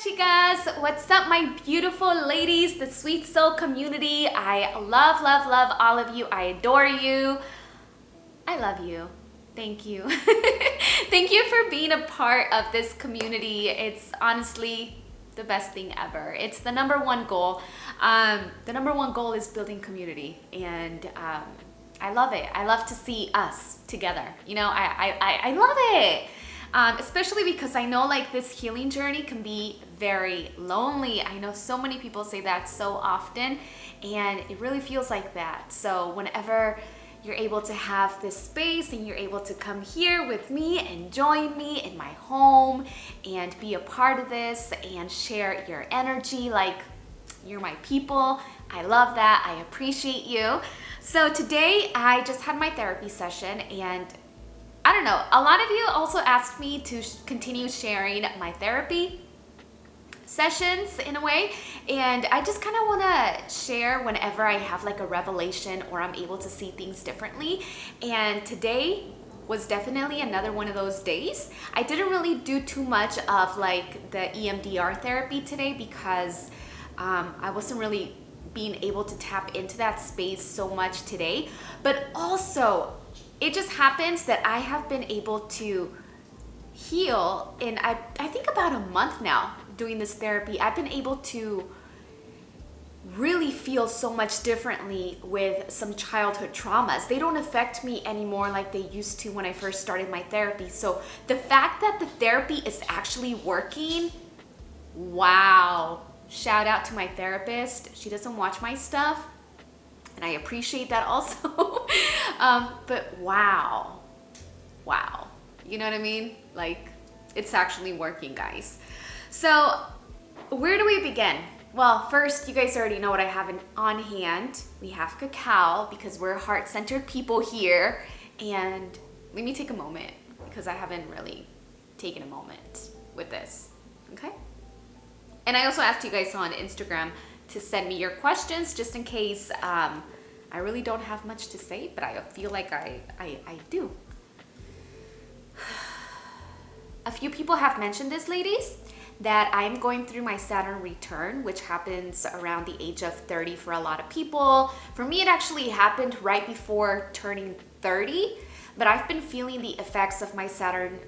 chicas, what's up my beautiful ladies, the sweet soul community? I love all of you. I adore you. I love you. Thank you. Thank you for being a part of this community. It's honestly the best thing ever. It's the number one goal. The number one goal is building community, and I love it. I love to see us together. You know, I love it. Especially because I know like this healing journey can be very lonely. I know so many people say that so often, and it really feels like that. So whenever you're able to have this space and you're able to come here with me and join me in my home and be a part of this and share your energy, like you're my people. I love that. I appreciate you. So today I just had my therapy session, and I don't know, a lot of you also asked me to continue sharing my therapy sessions in a way, and I just kind of want to share whenever I have like a revelation or I'm able to see things differently. And today was definitely another one of those days. I didn't really do too much of like the EMDR therapy today because I wasn't really being able to tap into that space so much today, but also it just happens that I have been able to heal in I think about a month now doing this therapy. I've been able to really feel so much differently with some childhood traumas. They don't affect me anymore like they used to when I first started my therapy. So the fact that the therapy is actually working, wow. Shout out to my therapist. She doesn't watch my stuff, and I appreciate that also. But wow, you know what I mean? Like, it's actually working, guys. So where do we begin? Well, first, you guys already know what I have on hand. We have cacao because we're heart-centered people here. And let me take a moment because I haven't really taken a moment with this, okay? And I also asked you guys on Instagram to send me your questions just in case I really don't have much to say, but I feel like I do. A few people have mentioned this, ladies, that I'm going through my Saturn return, which happens around the age of 30 for a lot of people. For me, it actually happened right before turning 30, but I've been feeling the effects of my Saturn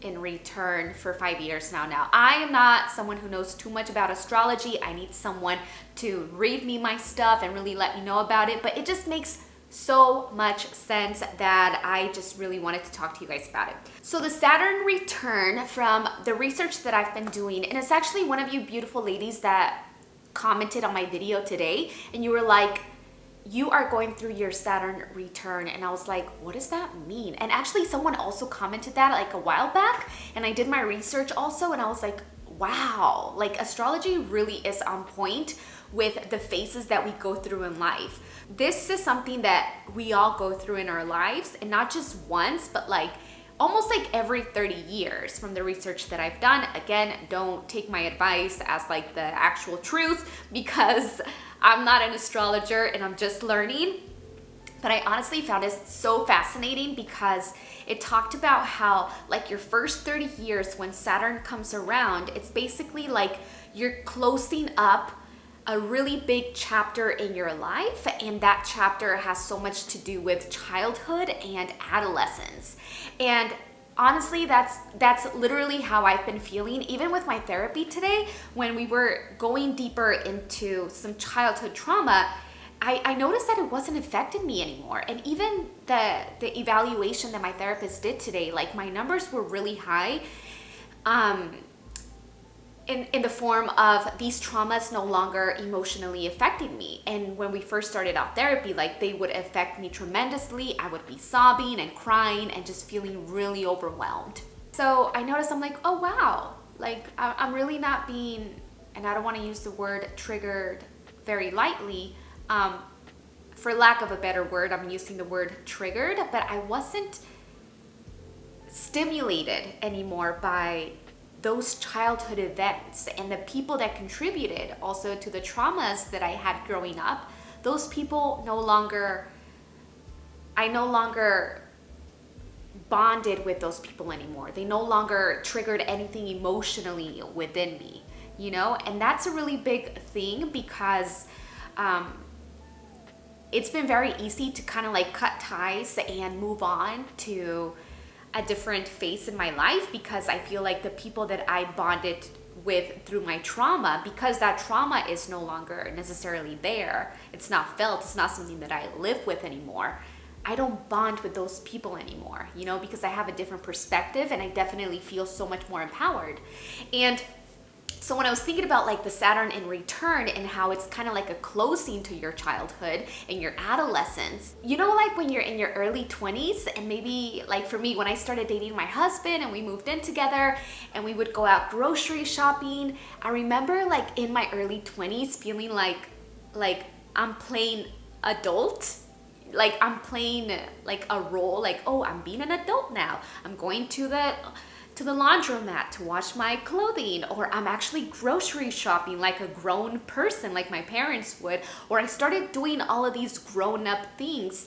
in return for 5 years now. I am not someone who knows too much about astrology. I need someone to read me my stuff and really let me know about it, but it just makes so much sense that I just really wanted to talk to you guys about it. So the Saturn return, from the research that I've been doing, and it's actually one of you beautiful ladies that commented on my video today, and you were like, you are going through your Saturn return. And I was like, what does that mean? And actually someone also commented that like a while back, and I did my research also, and I was like, wow, like astrology really is on point with the phases that we go through in life. This is something that we all go through in our lives, and not just once, but like almost like every 30 years from the research that I've done. Again, don't take my advice as like the actual truth because I'm not an astrologer and I'm just learning. But I honestly found it so fascinating because it talked about how like your first 30 years when Saturn comes around, it's basically like you're closing up a really big chapter in your life, and that chapter has so much to do with childhood and adolescence. And honestly, that's literally how I've been feeling, even with my therapy today. When we were going deeper into some childhood trauma, I noticed that it wasn't affecting me anymore. And even the evaluation that my therapist did today, like my numbers were really high. In the form of these traumas no longer emotionally affecting me. And when we first started out therapy, like they would affect me tremendously. I would be sobbing and crying and just feeling really overwhelmed. So I noticed, I'm like, oh wow, like I'm really not being, and I don't want to use the word triggered very lightly. For lack of a better word, I'm using the word triggered, but I wasn't stimulated anymore by those childhood events and the people that contributed also to the traumas that I had growing up. Those people I no longer bonded with those people anymore. They no longer triggered anything emotionally within me. you know? And that's a really big thing because it's been very easy to kind of like cut ties and move on to a different phase in my life, because I feel like the people that I bonded with through my trauma, because that trauma is no longer necessarily there, it's not felt, it's not something that I live with anymore, I don't bond with those people anymore, you know, because I have a different perspective and I definitely feel so much more empowered. And so when I was thinking about like the Saturn in return and how it's kind of like a closing to your childhood and your adolescence, you know, like when you're in your early 20s, and maybe like for me, when I started dating my husband and we moved in together and we would go out grocery shopping, I remember like in my early 20s feeling like I'm playing adult. Like I'm playing like a role, like, oh, I'm being an adult now. I'm going to the laundromat to wash my clothing, or I'm actually grocery shopping like a grown person, like my parents would, or I started doing all of these grown-up things.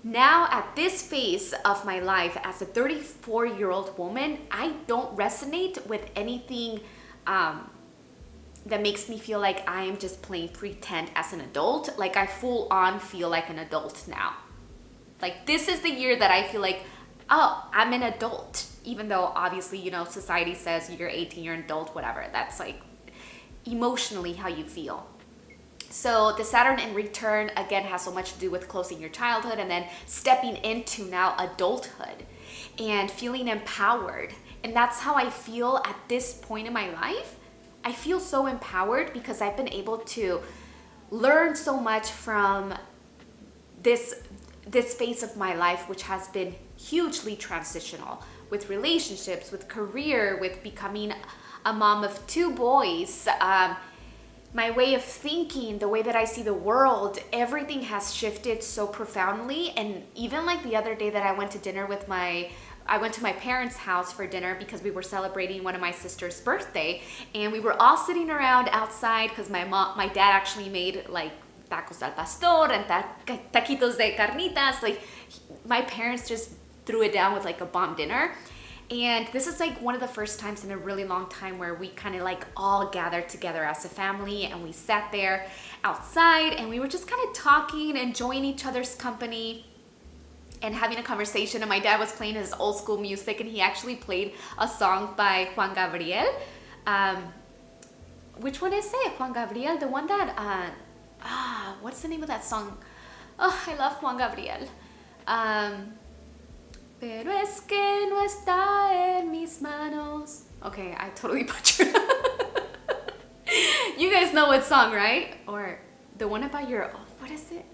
Now at this phase of my life as a 34-year-old woman, I don't resonate with anything that makes me feel like I am just playing pretend as an adult. Like I full on feel like an adult now. Like this is the year that I feel like, oh, I'm an adult. Even though obviously, you know, society says you're 18, you're an adult, whatever. That's like emotionally how you feel. So the Saturn in return, again, has so much to do with closing your childhood and then stepping into now adulthood and feeling empowered. And that's how I feel at this point in my life. I feel so empowered because I've been able to learn so much from this phase of my life, which has been hugely transitional, with relationships, with career, with becoming a mom of 2 boys. My way of thinking, the way that I see the world, everything has shifted so profoundly. And even like the other day that I went to dinner with I went to my parents' house for dinner because we were celebrating one of my sister's birthday, and we were all sitting around outside because my dad actually made like tacos al pastor and taquitos de carnitas. Like my parents just threw it down with like a bomb dinner. And this is like one of the first times in a really long time where we kind of like all gathered together as a family, and we sat there outside and we were just kind of talking, enjoying each other's company and having a conversation. And my dad was playing his old school music, and he actually played a song by Juan Gabriel. Which one is it? Juan Gabriel, the one that what's the name of that song? Oh, I love Juan Gabriel. Pero es que no está en mis manos. Okay, I totally butchered. You guys know what song, right? Or the one about what is it?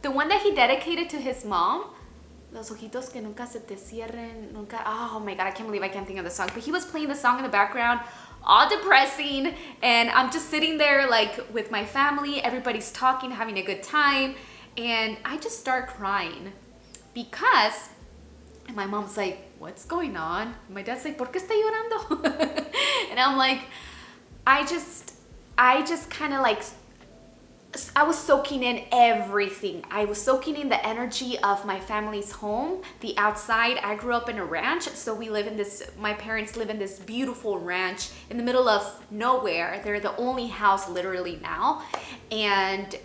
The one that he dedicated to his mom. Los ojitos que nunca se te cierren, nunca. Oh my God, I can't believe I can't think of the song. But he was playing the song in the background, all depressing, and I'm just sitting there like with my family. Everybody's talking, having a good time, and I just start crying because. And my mom's like, what's going on? And my dad's like, ¿por qué está llorando? And I'm like, I just kind of like, I was soaking in everything. I was soaking in the energy of my family's home, the outside. I grew up in a ranch, so my parents live in this beautiful ranch in the middle of nowhere. They're the only house literally now. And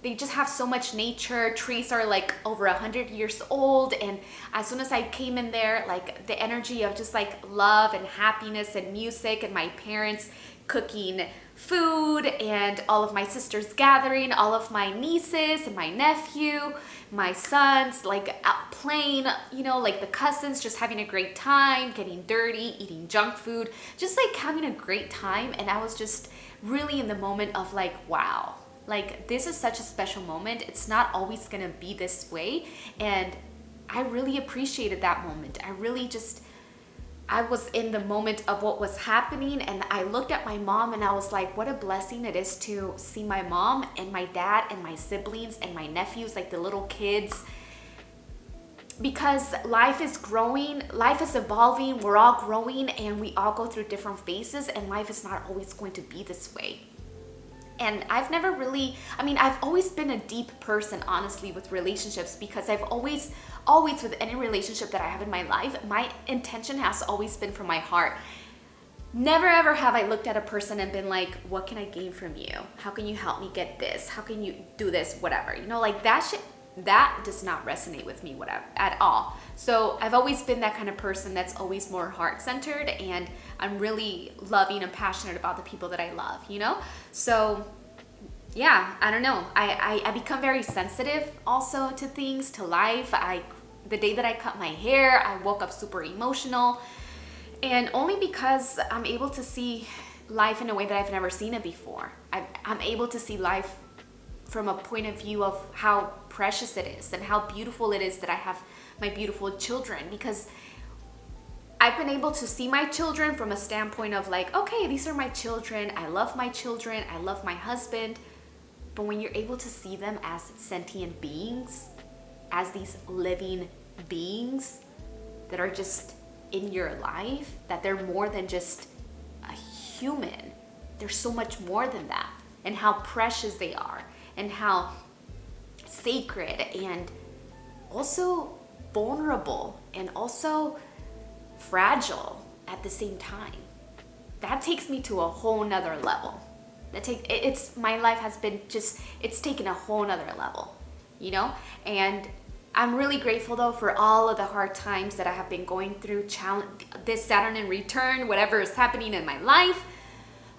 they just have so much nature. Trees are like over 100 years old. And as soon as I came in there, like the energy of just like love and happiness and music, and my parents cooking food, and all of my sisters gathering, all of my nieces and my nephew, my sons like out playing, you know, like the cousins just having a great time, getting dirty, eating junk food, just like having a great time. And I was just really in the moment of like, wow. Like, this is such a special moment. It's not always gonna be this way. And I really appreciated that moment. I was in the moment of what was happening, and I looked at my mom and I was like, what a blessing it is to see my mom and my dad and my siblings and my nephews, like the little kids. Because life is growing, life is evolving, we're all growing, and we all go through different phases, and life is not always going to be this way. And I've always been a deep person, honestly, with relationships, because I've always with any relationship that I have in my life, my intention has always been from my heart. never ever have I looked at a person and been like, what can I gain from you? How can you help me get this? How can you do this? Whatever, you know, like that shit, that does not resonate with me whatever at all. So I've always been that kind of person that's always more heart-centered, and I'm really loving and passionate about the people that I love, you know? So yeah, I don't know. I become very sensitive also to things, to life. The day that I cut my hair, I woke up super emotional, and only because I'm able to see life in a way that I've never seen it before. I'm able to see life from a point of view of how precious it is and how beautiful it is that I have my beautiful children, because I've been able to see my children from a standpoint of like, okay, these are my children. I love my children. I love my husband. But when you're able to see them as sentient beings, as these living beings that are just in your life, that they're more than just a human. They're so much more than that. And how precious they are, and how sacred, and also vulnerable, and also fragile at the same time. That takes me to a whole nother level. My life has been just, it's taken a whole nother level, you know? And I'm really grateful though for all of the hard times that I have been going through, this Saturn in return, whatever is happening in my life,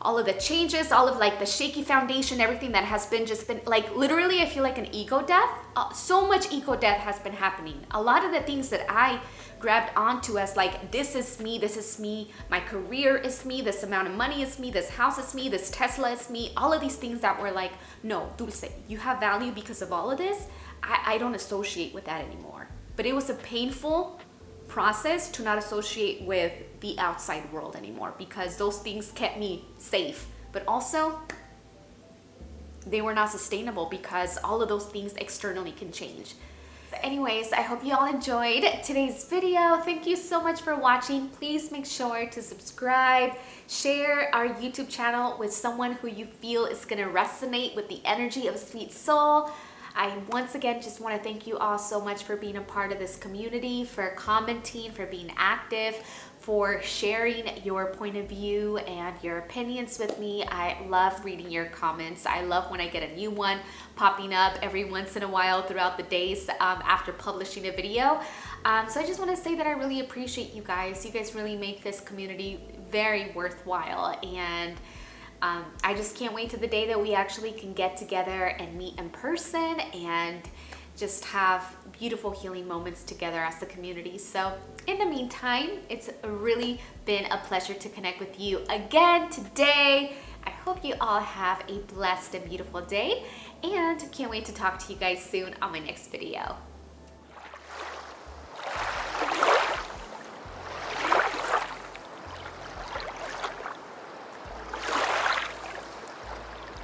all of the changes, all of like the shaky foundation, everything that has been just been like, literally I feel like an ego death. So much ego death has been happening. A lot of the things that I grabbed onto as like, this is me, my career is me, this amount of money is me, this house is me, this Tesla is me, all of these things that were like, no, Dulce, you have value because of all of this. I don't associate with that anymore. But it was a painful process to not associate with the outside world anymore, because those things kept me safe, but also they were not sustainable because all of those things externally can change. So anyways, I hope you all enjoyed today's video. Thank you so much for watching. Please make sure to subscribe, share our YouTube channel with someone who you feel is gonna resonate with the energy of a sweet soul. I once again just want to thank you all so much for being a part of this community, for commenting, for being active, for sharing your point of view and your opinions with me. I love reading your comments. I love when I get a new one popping up every once in a while throughout the days after publishing a video. So I just want to say that I really appreciate you guys. You guys really make this community very worthwhile, and I just can't wait to the day that we actually can get together and meet in person and just have beautiful healing moments together as the community. So in the meantime, it's really been a pleasure to connect with you again today. I hope you all have a blessed and beautiful day, and can't wait to talk to you guys soon on my next video.